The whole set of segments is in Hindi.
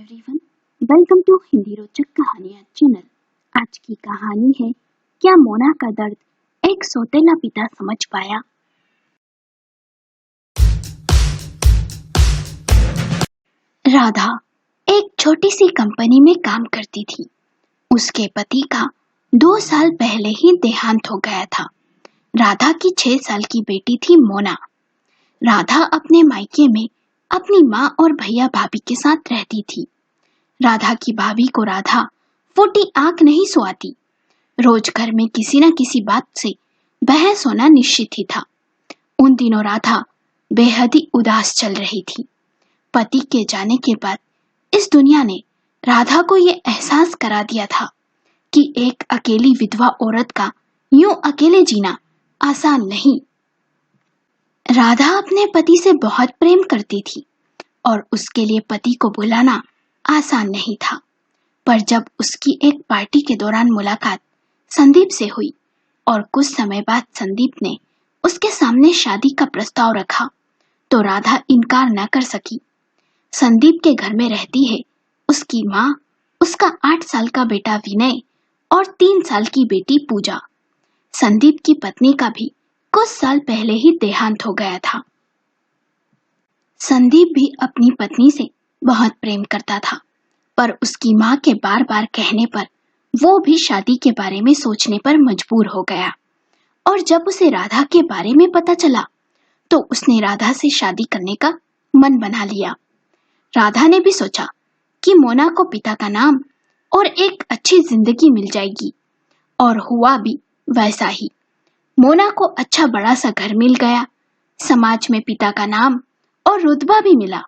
एवरीवन, वेलकम टू हिंदी रोचक कहानियाँ चैनल। आज की कहानी है क्या मोना का दर्द एक सौतेला पिता समझ पाया। राधा एक छोटी सी कंपनी में काम करती थी। उसके पति का 2 साल पहले ही देहांत हो गया था। राधा की 6 साल की बेटी थी मोना। राधा अपने मायके में अपनी माँ और भैया भाभी के साथ रहती थी। राधा की भाभी को राधा फूटी आंख नहीं सुहाती। रोज घर में किसी न किसी बात से बहस होना निश्चित ही था। उन दिनों राधा बेहद ही उदास चल रही थी। पति के जाने के बाद इस दुनिया ने राधा को ये एहसास करा दिया था कि एक अकेली विधवा औरत का यूं अकेले जीना आसान नहीं। राधा अपने पति से बहुत प्रेम करती थी और उसके लिए पति को बुलाना आसान नहीं था। पर जब उसकी एक पार्टी के दौरान मुलाकात संदीप से हुई और कुछ समय बाद संदीप ने उसके सामने शादी का प्रस्ताव रखा तो राधा इनकार न कर सकी। संदीप के घर में रहती है उसकी माँ, उसका 8 साल का बेटा विनय और 3 साल की बेटी पूजा। संदीप की पत्नी का भी कुछ साल पहले ही देहांत हो गया था। संदीप भी अपनी पत्नी से बहुत प्रेम करता था, पर उसकी माँ के बार बार कहने पर वो भी शादी के बारे में सोचने पर मजबूर हो गया। और जब उसे राधा के बारे में पता चला तो उसने राधा से शादी करने का मन बना लिया। राधा ने भी सोचा कि मोना को पिता का नाम और एक अच्छी जिंदगी मिल जाएगी, और हुआ भी वैसा ही। मोना को अच्छा बड़ा सा घर मिल गया, समाज में पिता का नाम और रुतबा भी मिला,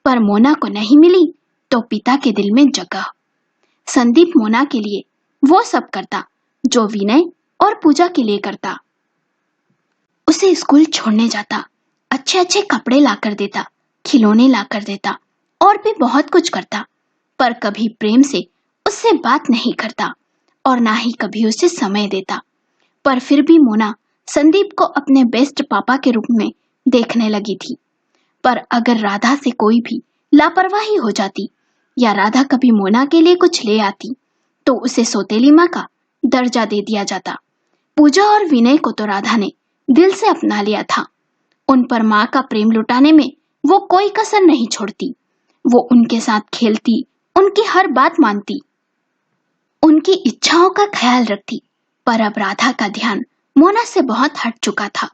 पर मोना को नहीं मिली तो पिता के दिल में जगह। संदीप मोना के लिए वो सब करता जो विनय और पूजा के लिए करता। उसे स्कूल छोड़ने जाता, अच्छे अच्छे कपड़े लाकर देता, खिलौने लाकर देता और भी बहुत कुछ करता, पर कभी प्रेम से उससे बात नहीं करता और ना ही कभी उसे समय देता। पर फिर भी मोना संदीप को अपने बेस्ट पापा के रूप में देखने लगी थी। पर अगर राधा से कोई भी लापरवाही हो जाती या राधा कभी मोना के लिए कुछ ले आती तो उसे सौतेली माँ का दर्जा दे दिया जाता। पूजा और विनय को तो राधा ने दिल से अपना लिया था। उन पर माँ का प्रेम लुटाने में वो कोई कसर नहीं छोड़ती। वो उनके साथ खेलती, उनकी हर बात मानती, उनकी इच्छाओं का ख्याल रखती। पर अब राधा का ध्यान मोना से बहुत हट चुका था।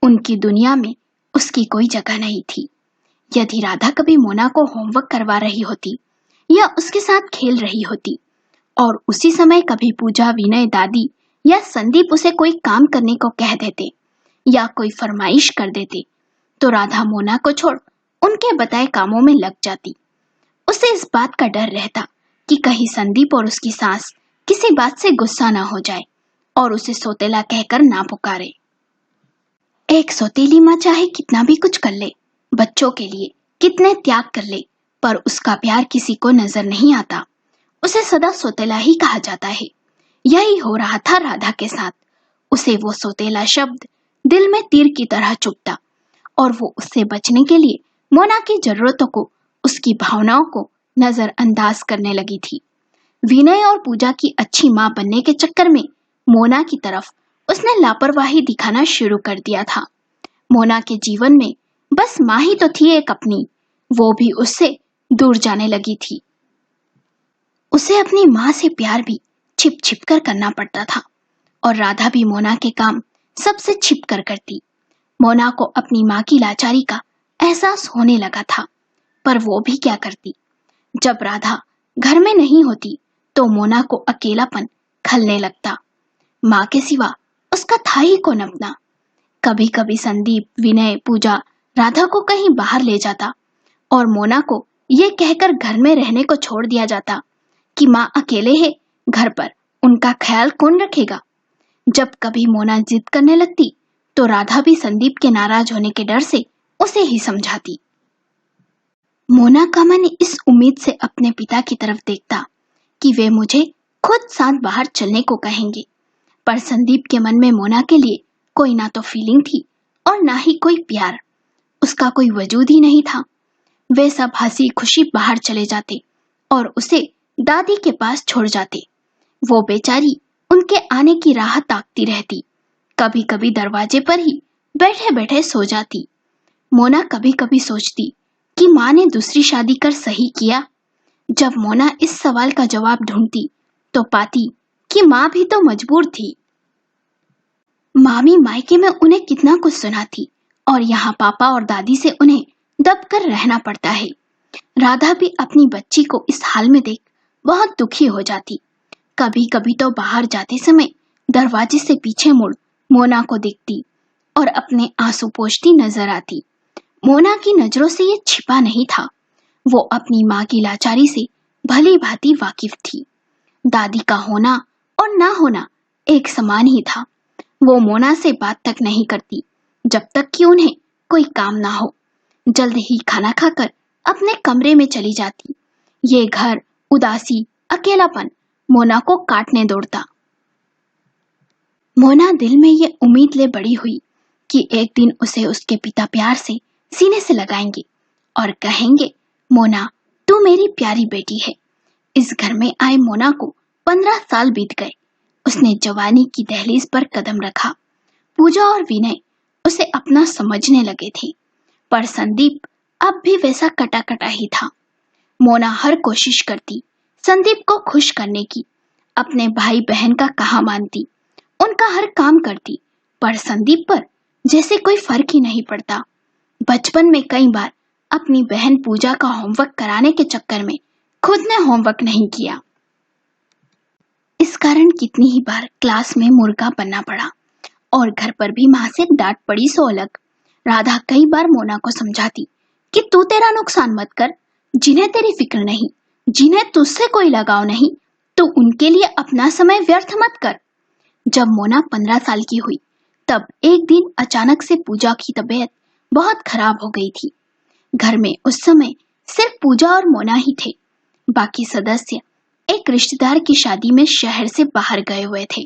उनकी दुनिया में उसकी कोई जगह नहीं थी। यदि राधा कभी मोना को होमवर्क करवा रही होती या उसके साथ खेल रही होती और उसी समय कभी पूजा, विनय, दादी या संदीप उसे कोई काम करने को कह देते या कोई फरमाइश कर देते तो राधा मोना को छोड़ उनके बताए कामों में लग जाती। उसे इस बात का डर रहता कि कहीं संदीप और उसकी सास किसी बात से गुस्सा ना हो जाए और उसे सौतेला कहकर ना पुकारे। एक सौतेली माँ चाहे कितना भी कुछ कर ले, बच्चों के लिए कितने त्याग कर ले, पर उसका प्यार किसी को नजर नहीं आता। उसे सदा सौतेला ही कहा जाता है। यही हो रहा था राधा के साथ। उसे वो सौतेला शब्द दिल में तीर की तरह चुभता और वो उससे बचने के लिए मोना की जरूरतों को, उसकी भावनाओं को नजरअंदाज करने लगी थी। विनय और पूजा की अच्छी माँ बनने के चक्कर में मोना की तरफ उसने लापरवाही दिखाना शुरू कर दिया था। मोना के जीवन में बस माँ ही तो थी एक अपनी, वो भी उससे दूर जाने लगी थी। उसे अपनी माँ से प्यार भी छिप छिप कर करना पड़ता था और राधा भी मोना के काम सबसे छिप कर करती। मोना को अपनी माँ की लाचारी का एहसास होने लगा था, पर वो भी क्या करती। जब राधा घर में नहीं होती तो मोना को अकेलापन खलने लगता। माँ के सिवा उसका था ही कौन अपना। कभी कभी संदीप, विनय, पूजा राधा को कहीं बाहर ले जाता और मोना को ये कहकर घर में रहने को छोड़ दिया जाता कि माँ अकेले है, घर पर उनका ख्याल कौन रखेगा। जब कभी मोना जिद करने लगती तो राधा भी संदीप के नाराज होने के डर से उसे ही समझाती। मोना का मन इस उम्मीद से अपने पिता की तरफ देखता कि वे मुझे खुद साथ बाहर चलने को कहेंगे, पर संदीप के मन में मोना के लिए कोई ना तो फीलिंग थी और ना ही कोई प्यार। उसका कोई वजूद ही नहीं था। वे सब हंसी खुशी बाहर चले जाते और उसे दादी के पास छोड़ जाते। वो बेचारी उनके आने की राह ताकती रहती। कभी कभी दरवाजे पर ही बैठे बैठे सो जाती। मोना कभी कभी सोचती कि माँ ने दूसरी शादी कर सही किया। जब मोना इस सवाल का जवाब ढूंढती तो पाती कि माँ भी तो मजबूर थी। मामी मायके में उन्हें कितना कुछ सुनाती और यहाँ पापा और दादी से उन्हें दब कर रहना पड़ता है। राधा भी अपनी बच्ची को इस हाल में देख बहुत दुखी हो जाती। कभी कभी तो बाहर जाते समय दरवाजे से पीछे मुड़ मोना को देखती और अपने आंसू पोंछती नजर आती। मोना की नजरों से ये छिपा नहीं था। वो अपनी माँ की लाचारी से भली भांति वाकिफ थी। दादी का होना और ना होना एक समान ही था। वो मोना से बात तक नहीं करती जब तक कि उन्हें कोई काम ना हो। जल्द ही खाना खाकर अपने कमरे में चली जाती। ये घर, उदासी, अकेलापन मोना को काटने दौड़ता। मोना दिल में ये उम्मीद ले बड़ी हुई कि एक दिन उसे उसके पिता प्यार से सीने से लगाएंगे और कहेंगे, मोना तू मेरी प्यारी बेटी है। इस घर में आए मोना को 15 साल बीत गए। उसने जवानी की दहलीज पर कदम रखा। पूजा और विनय उसे अपना समझने लगे थे, पर संदीप अब भी वैसा कटा कटा ही था। मोना हर कोशिश करती संदीप को खुश करने की। अपने भाई बहन का कहा मानती, उनका हर काम करती, पर संदीप पर जैसे कोई फर्क ही नहीं पड़ता। बचपन में कई बार अपनी बहन पूजा का होमवर्क कराने के चक्कर में खुद ने होमवर्क नहीं किया। इस कारण कितनी ही बार क्लास में मुर्गा बनना पड़ा और घर पर भी माँ से डांट पड़ी सो अलग। राधा कई बार मोना को समझाती कि तू तेरा नुकसान मत कर, जिन्हें तेरी फिक्र नहीं, जिन्हें तुझसे कोई लगाव नहीं, तो उनके लिए अपना समय व्यर्थ मत कर। जब मोना 15 साल की हुई तब एक दिन अचानक से पूजा की तबीयत बहुत खराब हो गई थी। घर में उस समय सिर्फ पूजा और मोना ही थे। बाकी सदस्य एक रिश्तेदार की शादी में शहर से बाहर गए हुए थे।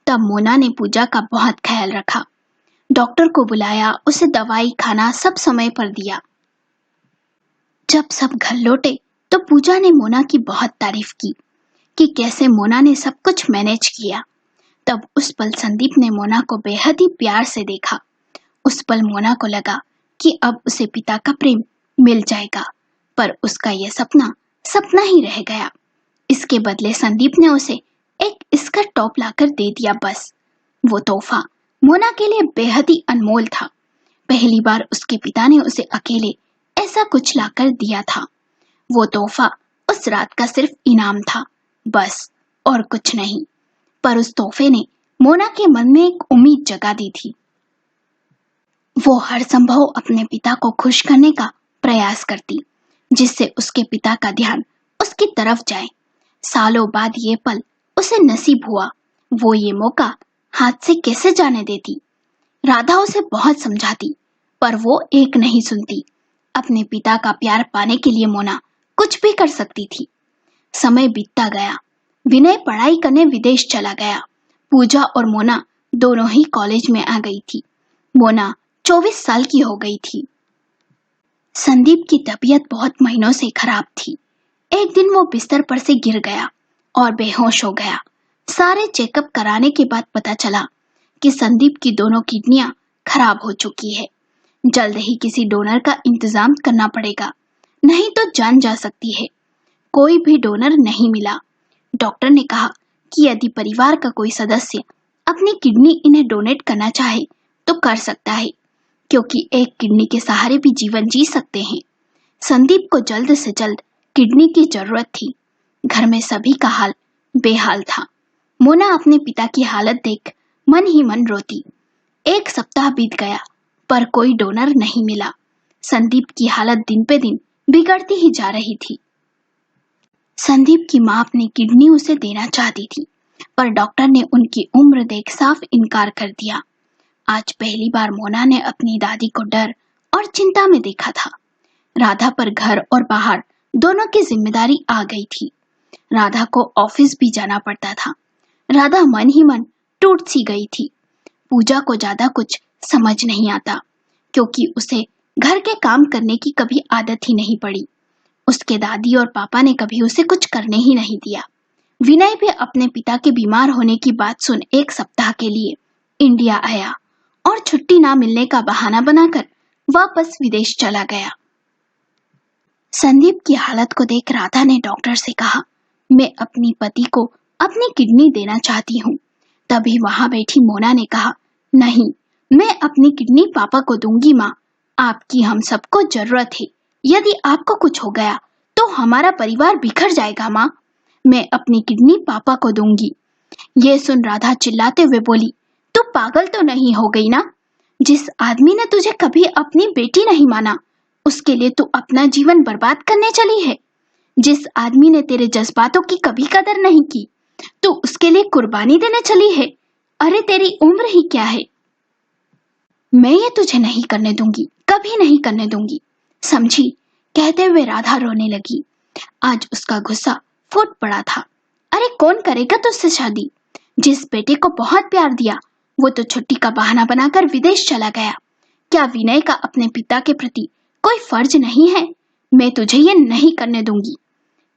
तब मोना ने पूजा का बहुत ख्याल रखा, डॉक्टर को बुलाया, उसे दवाई खाना सब समय पर दिया। जब सब घर लौटे तो पूजा ने मोना की बहुत तारीफ की कि कैसे मोना ने सब कुछ मैनेज किया। तब उस पल संदीप ने मोना को बेहद ही प्यार से देखा। उस पल मोना को लगा कि अब उसे पिता का प्रेम मिल जाएगा, पर उसका यह सपना सपना ही रह गया। इसके बदले संदीप ने उसे एक स्कर्ट टॉप लाकर दे दिया बस। वो तोहफा मोना के लिए बेहद ही अनमोल था। पहली बार उसके पिता ने उसे अकेले ऐसा कुछ लाकर दिया था। वो तोहफा उस रात का सिर्फ इनाम था, बस और कुछ नहीं। पर उस तोहफे ने मोना के मन में एक उम्मीद जगा दी थी। वो हर संभव अपने पिता को खुश करने का प्रयास करती, जिससे उसके पिता का ध्यान उसकी तरफ जाए। सालों बाद ये पल उसे नसीब हुआ। वो ये मौका हाथ से कैसे जाने देती। राधा उसे बहुत समझाती, पर वो एक नहीं सुनती। अपने पिता का प्यार पाने के लिए मोना कुछ भी कर सकती थी। समय बीतता गया। विनय पढ़ाई करने विदेश चला गया। पूजा और मोना दोनों ही कॉलेज में आ गई थी। मोना 24 साल की हो गई थी। संदीप की तबीयत बहुत महीनों से खराब थी। एक दिन वो बिस्तर पर से गिर गया और बेहोश हो गया। सारे चेकअप कराने के बाद पता चला कि संदीप की दोनों किडनियां खराब हो चुकी है। जल्द ही किसी डोनर का इंतजाम करना पड़ेगा, नहीं तो जान जा सकती है। कोई भी डोनर नहीं मिला। डॉक्टर ने कहा कि यदि परिवार का कोई सदस्य अपनी किडनी इन्हें डोनेट करना चाहे तो कर सकता है, क्योंकि एक किडनी के सहारे भी जीवन जी सकते हैं। संदीप को जल्द से जल्द किडनी की जरूरत थी। घर में सभी का हाल बेहाल था। मोना अपने पिता की हालत देख मन ही मन रोती। एक सप्ताह बीत गया, पर कोई डोनर नहीं मिला। संदीप की हालत दिन पे दिन बिगड़ती ही जा रही थी। संदीप की माँ अपनी किडनी उसे देना चाहती थी, पर डॉक्टर ने उनकी उम्र देख साफ इनकार कर दिया। आज पहली बार मोना ने अपनी दादी को डर और चिंता में देखा था। राधा पर घर और बाहर दोनों की जिम्मेदारी आ गई थी। राधा को ऑफिस भी जाना पड़ता था। राधा मन ही मन टूट सी गई थी। पूजा को ज्यादा कुछ समझ नहीं आता, क्योंकि उसे घर के काम करने की कभी आदत ही नहीं पड़ी। उसके दादी और पापा ने कभी उसे कुछ करने ही नहीं दिया। विनय भी अपने पिता के बीमार होने की बात सुन 1 सप्ताह के लिए इंडिया आया और छुट्टी ना मिलने का बहाना बनाकर वापस विदेश चला गया। संदीप की हालत को देख राधा ने डॉक्टर से कहा, मैं अपनी पति को अपनी किडनी देना चाहती हूँ। तभी वहां बैठी मोना ने कहा, नहीं, मैं अपनी किडनी पापा को दूंगी माँ, आपकी हम सबको जरूरत है। यदि आपको कुछ हो गया तो हमारा परिवार बिखर जाएगा माँ, मैं अपनी किडनी पापा को दूंगी। ये सुन राधा चिल्लाते हुए बोली, तू पागल तो नहीं हो गई ना? जिस आदमी ने तुझे कभी अपनी बेटी नहीं माना, उसके लिए तू अपना जीवन बर्बाद करने चली है। जिस आदमी ने तेरे जज्बातों की कभी कदर नहीं की, तू उसके लिए कुर्बानी देने चली है। अरे तेरी उम्र ही क्या है? मैं ये तुझे नहीं करने दूंगी, कभी नहीं करने दूंगी, समझी? कहते हुए राधा रोने लगी। आज उसका गुस्सा फूट पड़ा था। अरे कौन करेगा तुझसे शादी? जिस बेटे को बहुत प्यार दिया वो तो छुट्टी का बहाना बनाकर विदेश चला गया। क्या विनय का अपने पिता के प्रति कोई फर्ज नहीं है? मैं तुझे ये नहीं करने दूंगी।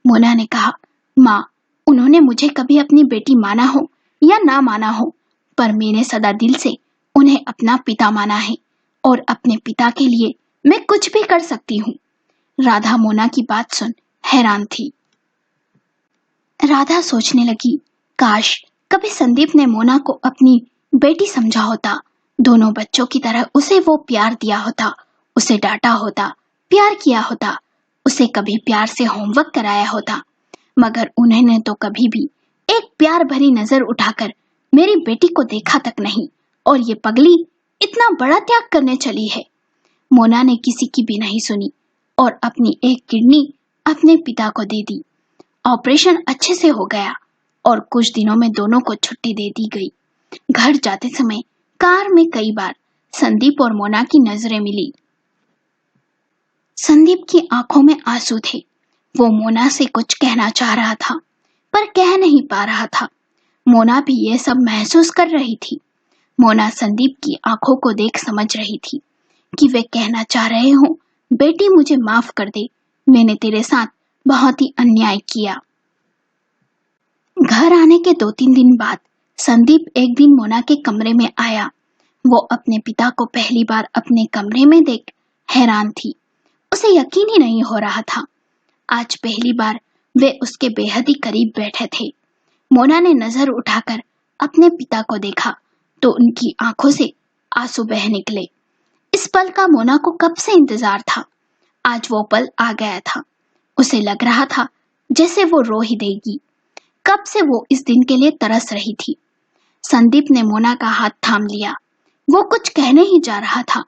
मोना ने कहा, माँ, उन्होंने मुझे कभी अपनी बेटी माना हो या ना माना हो, पर मैंने सदा दिल से उन्हें अपना पिता माना है और अपने पिता के लिए मैं कुछ भी कर सकती हूँ। राधा मोना की बात सुन हैरान थी। राधा सोचने लगी, काश कभी संदीप ने मोना को अपनी बेटी समझा होता, दोनों बच्चों की तरह उसे वो प्यार दिया होता, उसे डांटा होता, प्यार किया होता, उसे कभी प्यार से होमवर्क कराया होता। मगर उन्होंने तो कभी भी एक प्यार भरी नजर उठाकर मेरी बेटी को देखा तक नहीं, और ये पगली इतना बड़ा त्याग करने चली है। मोना ने किसी की भी नहीं सुनी और अपनी एक किडनी अपने पिता को दे दी। ऑपरेशन अच्छे से हो गया और कुछ दिनों में दोनों को छुट्टी दे दी गई। घर जाते समय कार में कई बार संदीप और मोना की नजरें मिली। संदीप की आंखों में आंसू थे। वो मोना से कुछ कहना चाह रहा था पर कह नहीं पा रहा था। मोना भी ये सब महसूस कर रही थी। मोना संदीप की आंखों को देख समझ रही थी कि वे कहना चाह रहे हो, बेटी मुझे माफ कर दे, मैंने तेरे साथ बहुत ही अन्याय किया। घर आने के 2-3 दिन बाद संदीप एक दिन मोना के कमरे में आया। वो अपने पिता को पहली बार अपने कमरे में देख हैरान थी। उसे यकीन ही नहीं हो रहा था। आज पहली बार वे उसके बेहद ही करीब बैठे थे। मोना ने नजर उठाकर अपने पिता को देखा तो उनकी आंखों से आंसू बह निकले। इस पल का मोना को कब से इंतजार था। आज वो पल आ गया था। उसे लग रहा था जैसे वो रो ही देगी। कब से वो इस दिन के लिए तरस रही थी। संदीप ने मोना का हाथ थाम लिया। वो कुछ कहने ही जा रहा था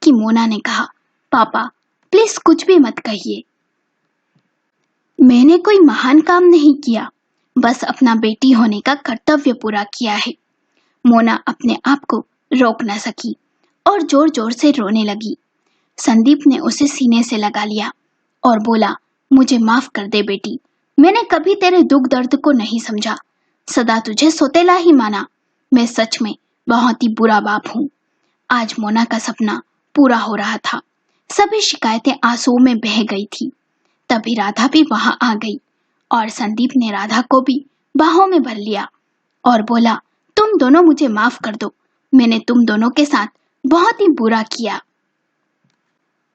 कि मोना ने कहा, पापा प्लीज कुछ भी मत कहिए। मैंने कोई महान काम नहीं किया, बस अपना बेटी होने का कर्तव्य पूरा किया है। मोना अपने आप को रोक न सकी और जोर जोर से रोने लगी। संदीप ने उसे सीने से लगा लिया और बोला, मुझे माफ कर दे बेटी, मैंने कभी तेरे दुख दर्द को नहीं समझा, सदा तुझे सौतेला ही माना। मैं सच में बहुत ही बुरा बाप हूँ। आज मोना का सपना पूरा हो रहा था। सभी शिकायतें आंसुओं में बह गई थी। तभी राधा भी वहां आ गई और संदीप ने राधा को भी बाहों में भर लिया और बोला, तुम दोनों मुझे माफ कर दो, मैंने तुम दोनों के साथ बहुत ही बुरा किया।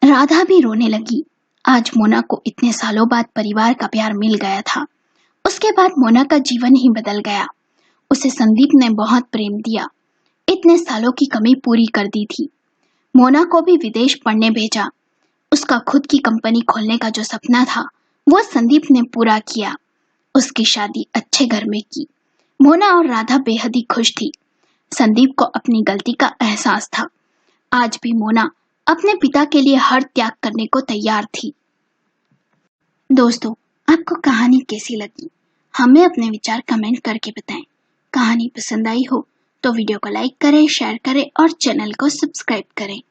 राधा भी रोने लगी। आज मोना को इतने सालों बाद परिवार का प्यार मिल गया था। उसके बाद मोना का जीवन ही बदल गया। उसे संदीप ने बहुत प्रेम दिया, इतने सालों की कमी पूरी कर दी थी। मोना को भी विदेश पढ़ने भेजा। उसका खुद की कंपनी खोलने का जो सपना था वो संदीप ने पूरा किया। उसकी शादी अच्छे घर में की। मोना और राधा बेहद ही खुश थी। संदीप को अपनी गलती का एहसास था। आज भी मोना अपने पिता के लिए हर त्याग करने को तैयार थी। दोस्तों, आपको कहानी कैसी लगी? हमें अपने विचार कमेंट करके बताएं। कहानी पसंद आई हो तो वीडियो को लाइक करें, शेयर करें और चैनल को सब्सक्राइब करें।